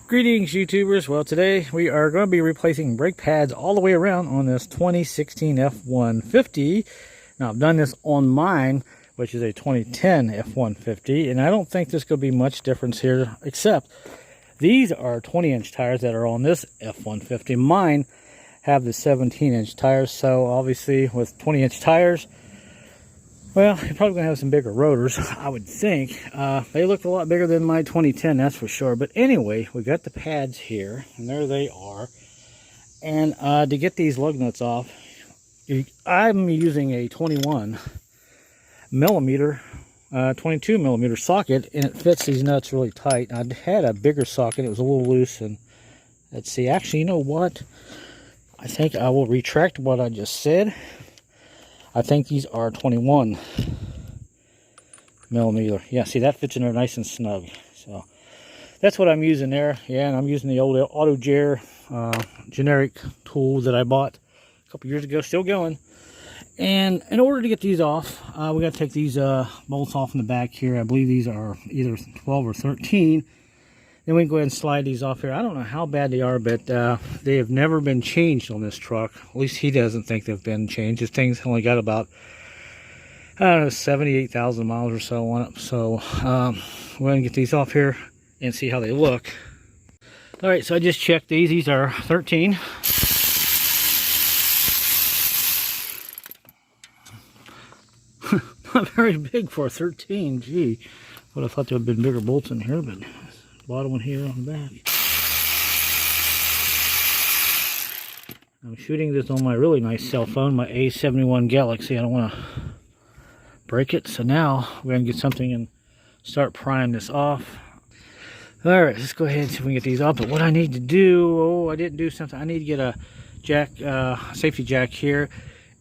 Greetings, YouTubers. Well, today we are going to be replacing brake pads all the way around on this 2016 F-150. Now, I've done this on mine, which is a 2010 F-150, and I don't think there's going to be much difference here, except these are 20-inch tires that are on this F-150. Mine have the 17-inch tires, so obviously with 20-inch tires, well, you're probably going to have some bigger rotors, I would think. They look a lot bigger than my 2010, that's for sure. But anyway, we got the pads here, and there they are. And to get these lug nuts off, I'm using a 21 millimeter, 22 millimeter socket, and it fits these nuts really tight. I had a bigger socket, it was a little loose, and let's see, actually, you know what? I think I will retract what I just said. I think these are 21 millimeter. Yeah, see, that fits in there nice and snug. So that's what I'm using there. Yeah, and I'm using the old AutoGer generic tool that I bought a couple years ago, still going. And in order to get these off, we got to take these bolts off in the back here. I believe these are either 12 or 13. Then we can go ahead and slide these off here. I don't know how bad they are, but they have never been changed on this truck. At least he doesn't think they've been changed. This thing's only got about, I don't know, 78,000 miles or so on it. So we're going to get these off here and see how they look. All right, so I just checked these. These are 13. Not very big for a 13. Gee, would have thought there would have been bigger bolts in here, but bottom one here on the back. I'm shooting this on my really nice cell phone, my A71 Galaxy. I don't want to break it, so now we're going to get something and start prying this off. Alright, let's go ahead and see if we can get these off. But what I need to do, I didn't do something. I need to get a jack, safety jack here.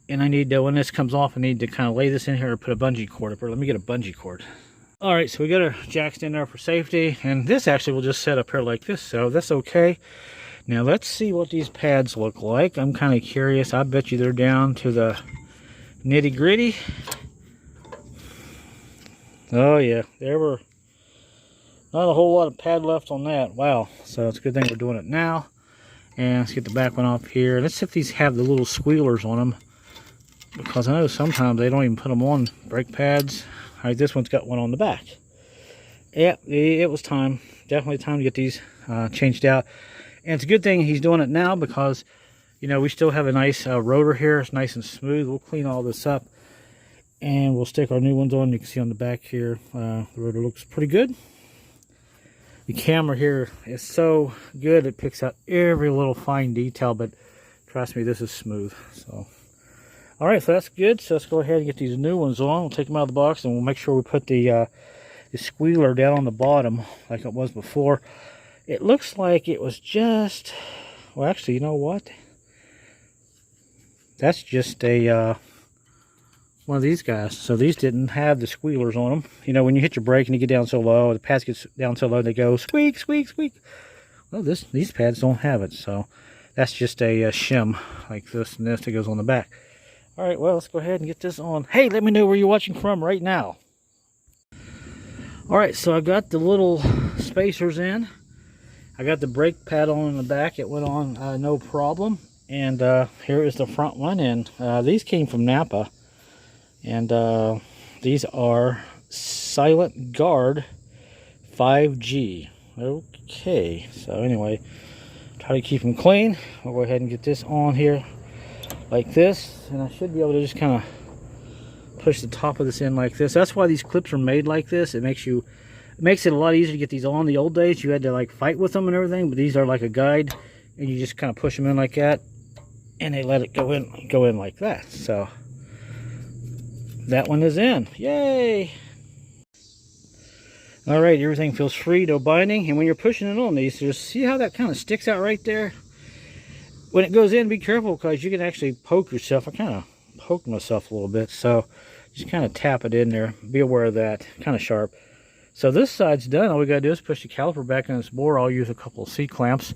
And I need to, when this comes off, I need to kind of lay this in here or put a bungee cord up here. Let me get a bungee cord. Alright, so we got our jacks in there for safety, and this actually will just set up here like this, so that's okay. Now let's see what these pads look like. I'm kind of curious. I bet you they're down to the nitty gritty. Oh yeah, there were not a whole lot of pad left on that. Wow, so it's a good thing we're doing it now. And let's get the back one off here. Let's see if these have the little squealers on them, because I know sometimes they don't even put them on brake pads. All right, this one's got one on the back. Yeah, it was time. Definitely time to get these changed out. And it's a good thing he's doing it now, because, you know, we still have a nice rotor here. It's nice and smooth. We'll clean all this up, and we'll stick our new ones on. You can see on the back here, the rotor looks pretty good. The camera here is so good. It picks out every little fine detail, but trust me, this is smooth. So. All right, so that's good. So let's go ahead and get these new ones on. We'll take them out of the box, and we'll make sure we put the squealer down on the bottom like it was before. It looks like it was just, well, actually, you know what? That's just a one of these guys. So these didn't have the squealers on them. You know, when you hit your brake and you get down so low, the pads get down so low, they go squeak, squeak, squeak. Well, these pads don't have it, so that's just a shim like this and this that goes on the back. All right, well, let's go ahead and get this on. Hey, let me know where you're watching from right now. All right, so I got the little spacers in. I got the brake pad on in the back. It went on no problem. And here is the front one. And these came from Napa. And these are Silent Guard 5G. Okay, so anyway, try to keep them clean. I'll go ahead and get this on here like this, and I should be able to just kind of push the top of this in like this. That's why these clips are made like this. It makes it a lot easier to get these on. The old days you had to like fight with them and everything, but these are like a guide, and you just kind of push them in like that, and they let it go in like that. So that one is in. Yay! All right, everything feels free, no binding, and when you're pushing it on these, just see how that kind of sticks out right there. When it goes in, be careful, because you can actually poke yourself. I kind of poked myself a little bit, so just kind of tap it in there. Be aware of that. Kind of sharp. So this side's done. All we got to do is push the caliper back in this bore. I'll use a couple of C-clamps.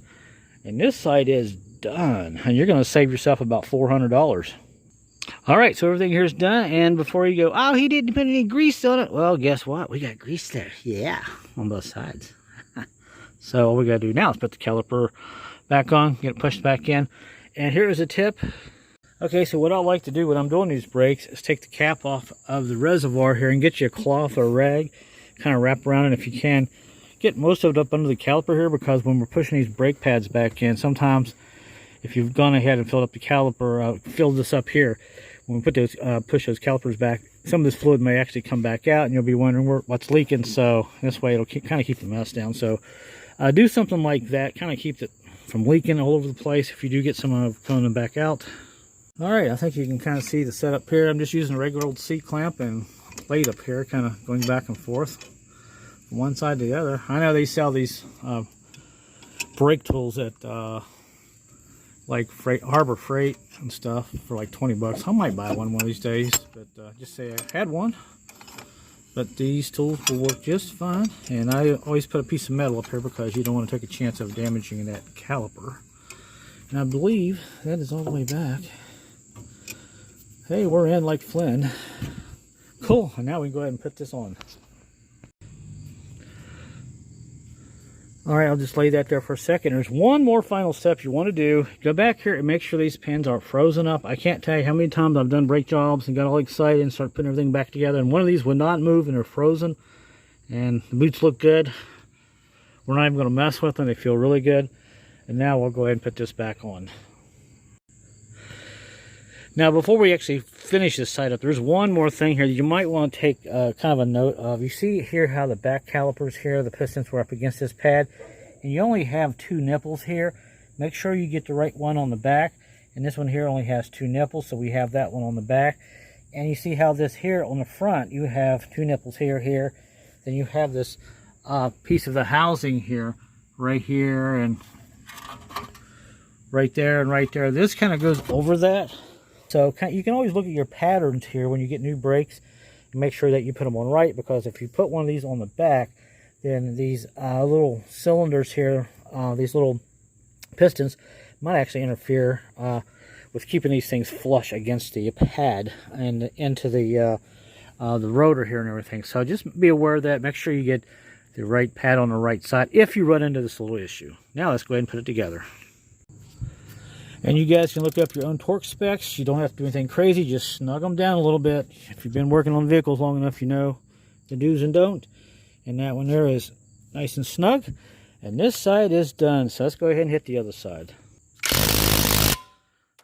And this side is done. And you're going to save yourself about $400. All right, so everything here is done. And before you go, oh, he didn't put any grease on it. Well, guess what? We got grease there. Yeah, on both sides. So all we got to do now is put the caliper back on, get it pushed back in. And here is a tip. Okay, so what I like to do when I'm doing these brakes is take the cap off of the reservoir here and get you a cloth or a rag, kind of wrap around it if you can. Get most of it up under the caliper here, because when we're pushing these brake pads back in, sometimes if you've gone ahead and filled up the caliper, filled this up here, when we put those, push those calipers back, some of this fluid may actually come back out, and you'll be wondering what's leaking. So this way it'll kind of keep the mess down. So do something like that, kind of keep it from leaking all over the place if you do get some of it coming back out. All right, I think you can kind of see the setup here. I'm just using a regular old C-clamp and plate up here, kind of going back and forth from one side to the other. I know they sell these brake tools at like Harbor Freight and stuff for like 20 bucks. I might buy one of these days, but just say I had one. But these tools will work just fine. And I always put a piece of metal up here because you don't want to take a chance of damaging that caliper. And I believe that is all the way back. Hey, we're in like Flynn. Cool, and now we can go ahead and put this on. Alright, I'll just lay that there for a second. There's one more final step you want to do. Go back here and make sure these pins aren't frozen up. I can't tell you how many times I've done brake jobs and got all excited and started putting everything back together, and one of these would not move and they're frozen. And the boots look good. We're not even going to mess with them. They feel really good. And now we'll go ahead and put this back on. Now, before we actually finish this side up, there's one more thing here that you might want to take kind of a note of. You see here how the back calipers here, the pistons were up against this pad, and you only have 2 nipples here. Make sure you get the right one on the back, and this one here only has 2 nipples, so we have that one on the back. And you see how this here on the front, you have 2 nipples here, then you have this piece of the housing here, right here, and right there, and right there. This kind of goes over that. So you can always look at your patterns here when you get new brakes and make sure that you put them on right, because if you put one of these on the back, then these little cylinders here, these little pistons, might actually interfere with keeping these things flush against the pad and into the rotor here and everything. So just be aware of that. Make sure you get the right pad on the right side if you run into this little issue. Now let's go ahead and put it together. And you guys can look up your own torque specs. You don't have to do anything crazy. Just snug them down a little bit. If you've been working on vehicles long enough, you know the do's and don'ts. And that one there is nice and snug. And this side is done. So let's go ahead and hit the other side.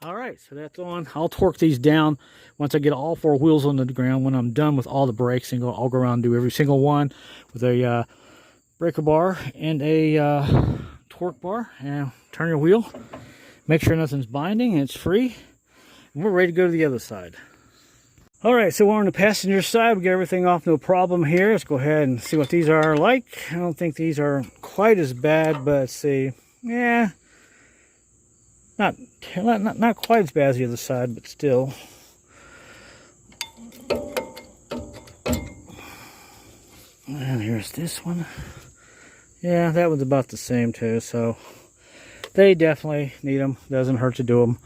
All right, so that's on. I'll torque these down once I get all 4 wheels on the ground. When I'm done with all the brakes, and I'll go around and do every single one with a breaker bar and a torque bar. And turn your wheel. Make sure nothing's binding and it's free. And we're ready to go to the other side. Alright, so we're on the passenger side. We got everything off, no problem here. Let's go ahead and see what these are like. I don't think these are quite as bad, but let's see. Yeah. Not quite as bad as the other side, but still. And here's this one. Yeah, that one's about the same too, so they definitely need them. Doesn't hurt to do them.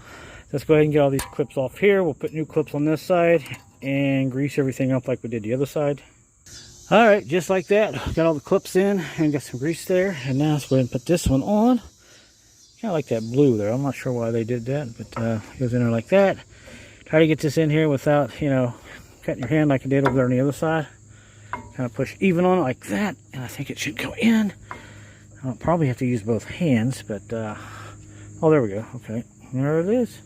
Let's go ahead and get all these clips off here. We'll put new clips on this side and grease everything up like we did the other side. All right, just like that. Got all the clips in and got some grease there. And now let's go ahead and put this one on. Kind of like that blue there. I'm not sure why they did that, but it goes in there like that. Try to get this in here without, you know, cutting your hand like I did over there on the other side. Kind of push even on it like that, and I think it should go in. I'll probably have to use both hands, but oh, there we go. Okay, there it is.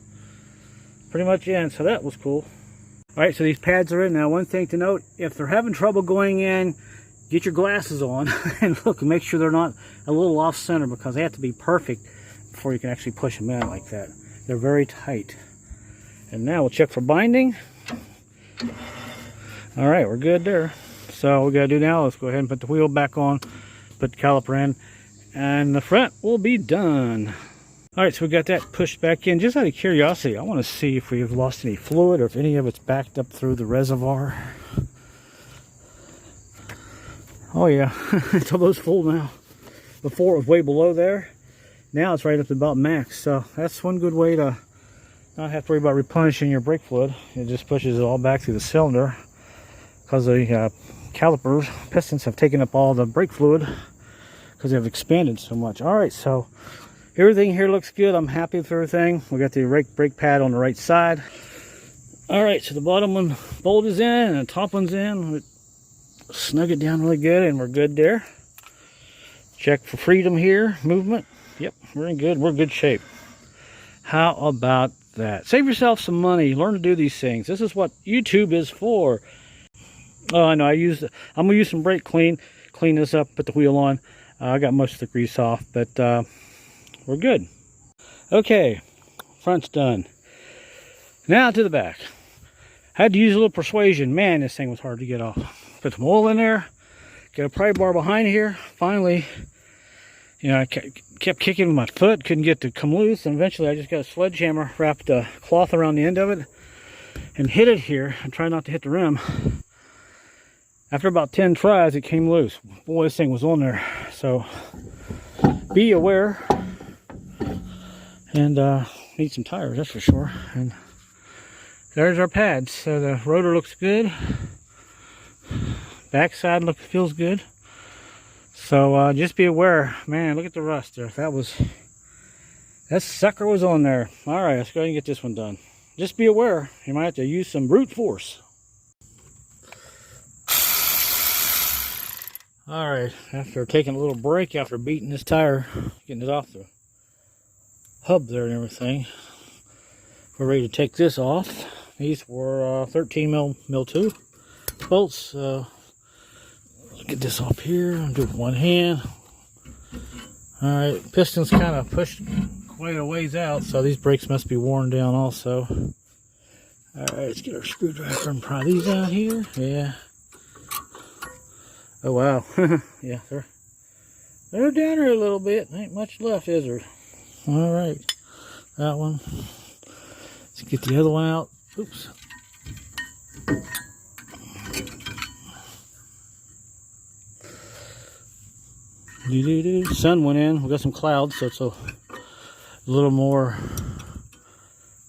Pretty much in, so that was cool. All right, so these pads are in now. One thing to note, if they're having trouble going in, get your glasses on and look, make sure they're not a little off center, because they have to be perfect before you can actually push them in like that. They're very tight. And now we'll check for binding. All right, we're good there. So what we gotta do now, let's go ahead and put the wheel back on, put the caliper in, and the front will be done. All right, so we got that pushed back in. Just out of curiosity, I want to see if we've lost any fluid or if any of it's backed up through the reservoir. Oh yeah, it's almost full now. Before it was way below there. Now it's right up to about max. So that's one good way to not have to worry about replenishing your brake fluid. It just pushes it all back through the cylinder, because the calipers, pistons have taken up all the brake fluid, because they've expanded so much. All right, so everything here looks good. I'm happy with everything. We got the brake pad on the right side. All right, so the bottom one bolt is in and the top one's in. Snug it down really good and we're good there. Check for freedom here, movement. Yep, we're in good shape. How about that? Save yourself some money. Learn to do these things. This is what YouTube is for. Oh, I know. I'm gonna use some brake clean this up, put the wheel on. I got most of the grease off, but we're good. Okay, front's done. Now to the back. Had to use a little persuasion. Man, this thing was hard to get off. Put some oil in there. Get a pry bar behind here. Finally, you know, I kept kicking with my foot. Couldn't get to come loose. And eventually I just got a sledgehammer, wrapped a cloth around the end of it, and hit it here. And try not to hit the rim. After about 10 tries, it came loose. Boy, this thing was on there. So, be aware. And need some tires, that's for sure. And there's our pads. So the rotor looks good. Backside feels good. So just be aware. Man, look at the rust there. That sucker was on there. All right, let's go ahead and get this one done. Just be aware. You might have to use some brute force. All right, after taking a little break, after beating this tire, getting it off the hub there and everything, we're ready to take this off. These were 13 mil 2 bolts. Get this off here and do it with one hand. All right, piston's kind of pushed quite a ways out, so these brakes must be worn down also. All right, let's get our screwdriver and pry these out here. Yeah. Oh wow. Yeah, they're down here a little bit. Ain't much left, is there? All right, that one. Let's get the other one out. Oops. Sun went in. We got some clouds, so it's a little more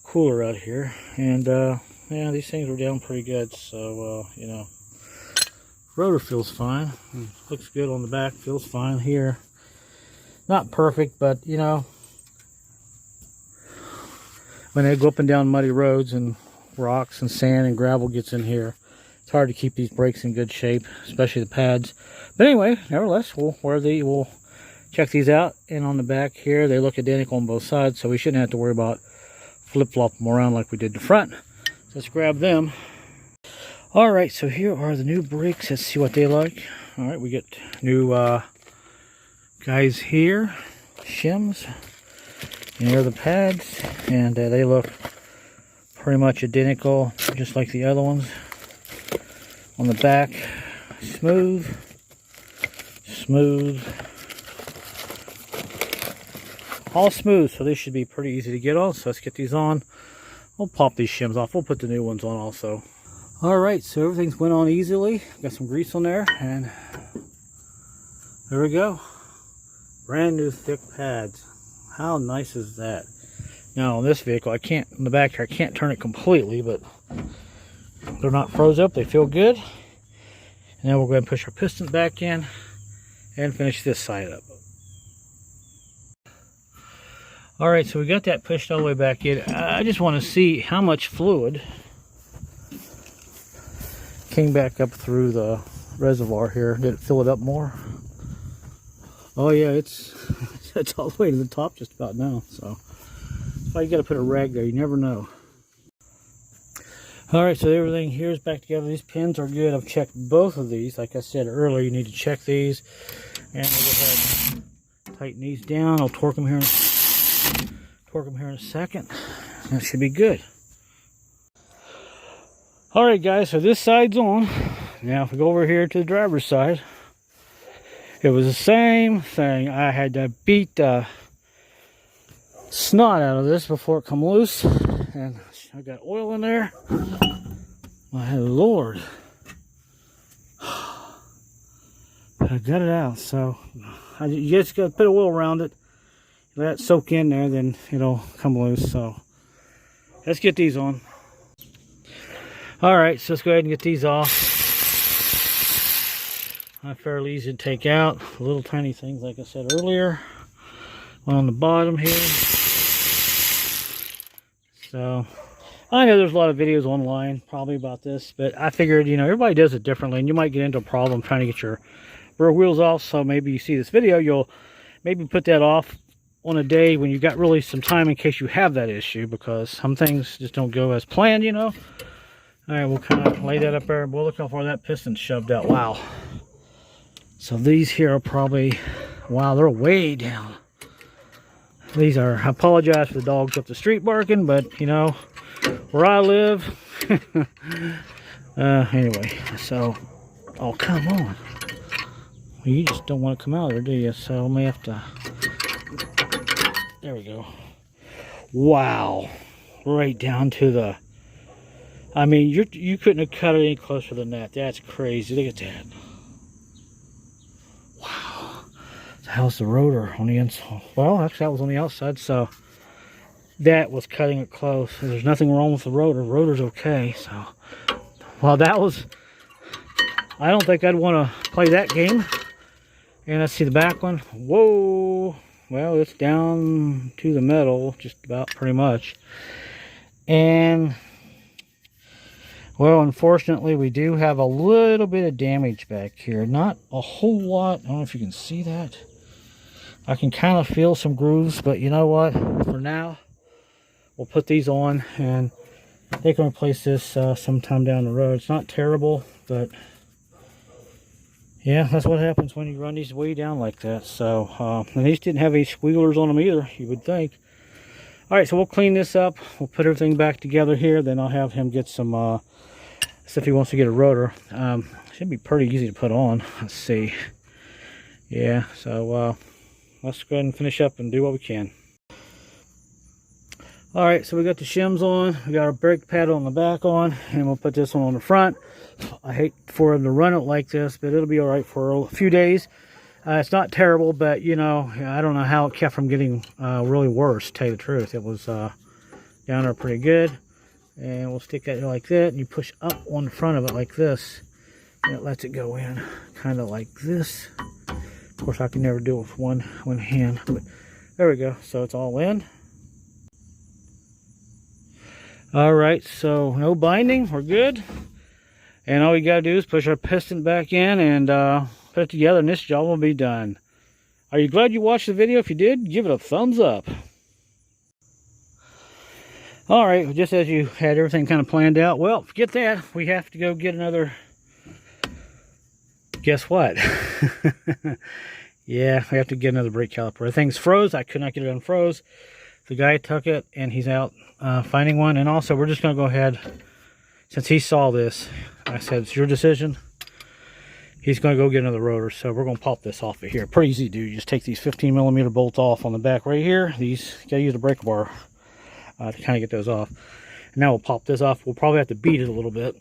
cooler out here. And yeah, these things were down pretty good. So you know, rotor feels fine. Looks good on the back. Feels fine here. Not perfect, but you know, when they go up and down muddy roads and rocks and sand and gravel gets in here, it's hard to keep these brakes in good shape, especially the pads. But anyway, nevertheless, we'll check these out. And on the back here, they look identical on both sides, so we shouldn't have to worry about flip-flop them around like we did the front. So let's grab them. All right, so here are the new brakes. Let's see what they like. All right, we get new guys here, shims, and here are the pads, and they look pretty much identical, just like the other ones. On the back, smooth, all smooth, so they should be pretty easy to get on. So let's get these on. We'll pop these shims off. We'll put the new ones on also. All right, so everything's went on easily. Got some grease on there, and there we go. Brand new thick pads. How nice is that? Now on this vehicle, I can't, in the back here, I can't turn it completely, but they're not froze up. They feel good. And then we'll go ahead and push our piston back in and finish this side up. All right, so we got that pushed all the way back in. I just want to see how much fluid came back up through the reservoir here. Did it fill it up more? Oh yeah, it's all the way to the top just about now. So that's why you got to put a rag there. You never know. All right, so everything here is back together. These pins are good. I've checked both of these. Like I said earlier, you need to check these. And we'll go ahead and tighten these down. I'll torque them here in a second. That should be good. All right, guys, so this side's on. Now, if we go over here to the driver's side, it was the same thing. I had to beat the snot out of this before it come loose. And I got oil in there. My Lord. But I got it out. So you just got to put oil around it. Let it soak in there, then it'll come loose. So let's get these on. All right, so let's go ahead and get these off. fairly easy to take out. Little tiny things, like I said earlier. One on the bottom here. So, I know there's a lot of videos online probably about this, but I figured, you know, everybody does it differently, and you might get into a problem trying to get your rear wheels off. So maybe you see this video, you'll maybe put that off on a day when you got really some time in case you have that issue, because some things just don't go as planned, you know. All right, we'll kind of lay that up there. We'll look how far that piston's shoved out. Wow. So these here are probably, wow, they're way down. These are, I apologize for the dogs up the street barking, but you know, where I live. Anyway, so, oh, come on. Well, you just don't want to come out there, do you? So I may have to, there we go. Wow. Right down to the, I mean, you couldn't have cut it any closer than that. That's crazy. Look at that. Wow. So how's the rotor on the inside? Well, actually, that was on the outside, so that was cutting it close. There's nothing wrong with the rotor. The rotor's okay, so. Well, that was, I don't think I'd want to play that game. And let's see the back one. Whoa. Well, it's down to the metal, just about pretty much. And well, unfortunately, we do have a little bit of damage back here. Not a whole lot. I don't know if you can see that. I can kind of feel some grooves, but you know what? For now, we'll put these on, and they can replace this sometime down the road. It's not terrible, but yeah, that's what happens when you run these way down like that. So, and these didn't have any squealers on them either, you would think. All right, so we'll clean this up. We'll put everything back together here. Then I'll have him get some if he wants to get a rotor. Should be pretty easy to put on. Let's see. Yeah, so let's go ahead and finish up and do what we can. All right, so we got the shims on. We got our brake pad on the back on, and we'll put this one on the front. I hate for him to run it like this, but it'll be all right for a few days. It's not terrible, but you know, I don't know how it kept from getting really worse, to tell you the truth. It was down there pretty good. And we'll stick that like that, and you push up on the front of it like this, and it lets it go in kind of like this. Of course, I can never do it with one hand, but there we go. So it's all in. All right, so no binding, we're good. And all we gotta do is push our piston back in and put it together, and this job will be done. Are you glad you watched the video? If you did, give it a thumbs up. All right, just as you had everything kind of planned out, well, forget that. We have to go get another, guess what? Yeah, we have to get another brake caliper. The thing's froze. I could not get it unfroze. The guy took it, and he's out finding one. And also, we're just going to go ahead, since he saw this, I said, it's your decision. He's going to go get another rotor, so we're going to pop this off of here. Pretty easy to do. You just take these 15mm bolts off on the back right here. These, you got to use a breaker bar to kind of get those off. And now we'll pop this off. We'll probably have to beat it a little bit.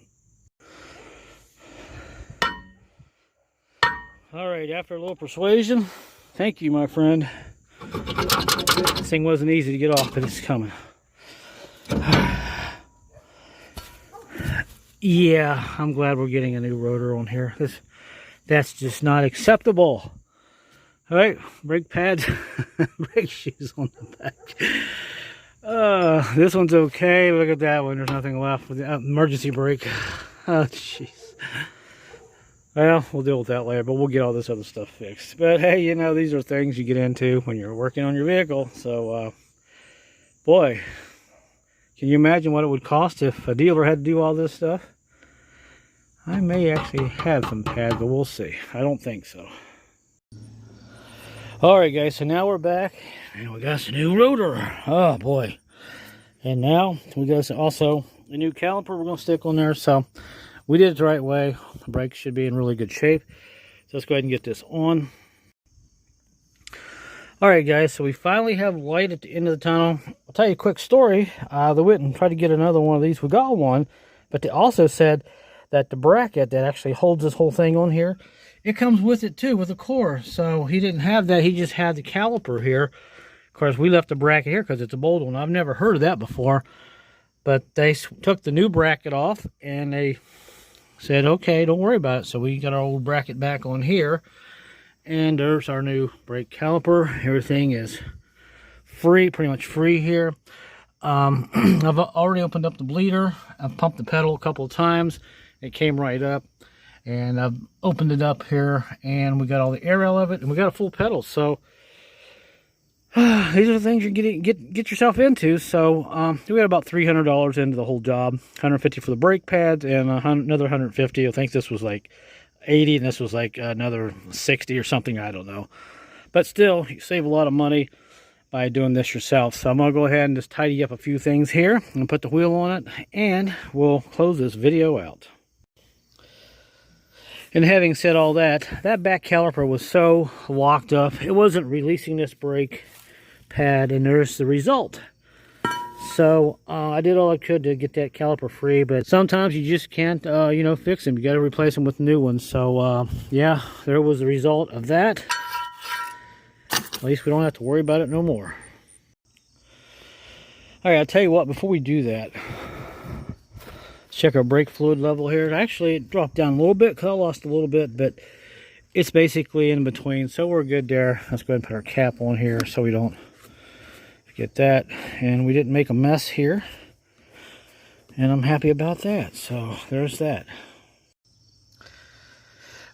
All right, after a little persuasion, thank you, my friend. This thing wasn't easy to get off, but it's coming. Yeah, I'm glad we're getting a new rotor on here. That's just not acceptable. All right, brake pads, brake shoes on the back. This one's okay. Look at that one. There's nothing left with the emergency brake. Oh, jeez. Well, we'll deal with that later, but we'll get all this other stuff fixed. But hey, you know, these are things you get into when you're working on your vehicle. So, boy, can you imagine what it would cost if a dealer had to do all this stuff? I may actually have some pads, but we'll see. I don't think so. Alright guys, so now we're back, and we got some new rotor. Oh boy. And now, we got also a new caliper we're going to stick on there. So, we did it the right way. The brakes should be in really good shape. So, let's go ahead and get this on. Alright guys, so we finally have light at the end of the tunnel. I'll tell you a quick story. They went and tried to get another one of these. We got one, but they also said that the bracket that actually holds this whole thing on here, it comes with it too, with a core. So he didn't have that. He just had the caliper here. Of course, we left the bracket here because it's a bolt one. I've never heard of that before. But they took the new bracket off, and they said, okay, don't worry about it. So we got our old bracket back on here, and there's our new brake caliper. Everything is free, pretty much free here. I've already opened up the bleeder. I've pumped the pedal a couple of times. It came right up, and I've opened it up here, and we got all the air out of it, and we got a full pedal. So these are the things you get yourself into. So we got about $300 into the whole job. $150 for the brake pads, and another $150. I think this was like $80, and this was like another $60 or something. I don't know. But still, you save a lot of money by doing this yourself. So I'm going to go ahead and just tidy up a few things here and put the wheel on it, and we'll close this video out. And having said all that, that back caliper was so locked up, it wasn't releasing this brake pad, and there's the result. So I did all I could to get that caliper free, but sometimes you just can't you know, fix them. You got to replace them with new ones. So yeah, there was the result of that. At least we don't have to worry about it no more. All right, I'll tell you what, before we do that, let's check our brake fluid level here. Actually, it dropped down a little bit because I lost a little bit, but it's basically in between, so we're good there. Let's go ahead and put our cap on here so we don't forget that. And we didn't make a mess here, and I'm happy about that. So there's that.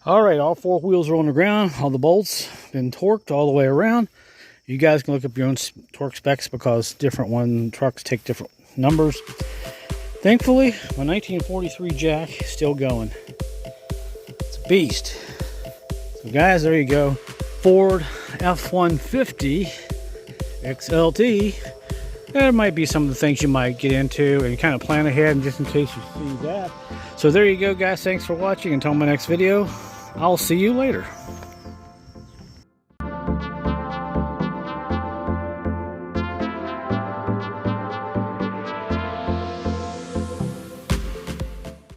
All right, all four wheels are on the ground. All the bolts been torqued all the way around. You guys can look up your own torque specs because different trucks take different numbers. Thankfully, my 1943 jack is still going. It's a beast. So guys, there you go. Ford F-150 XLT. There might be some of the things you might get into and kind of plan ahead, and just in case you see that. So there you go, guys. Thanks for watching. Until my next video, I'll see you later.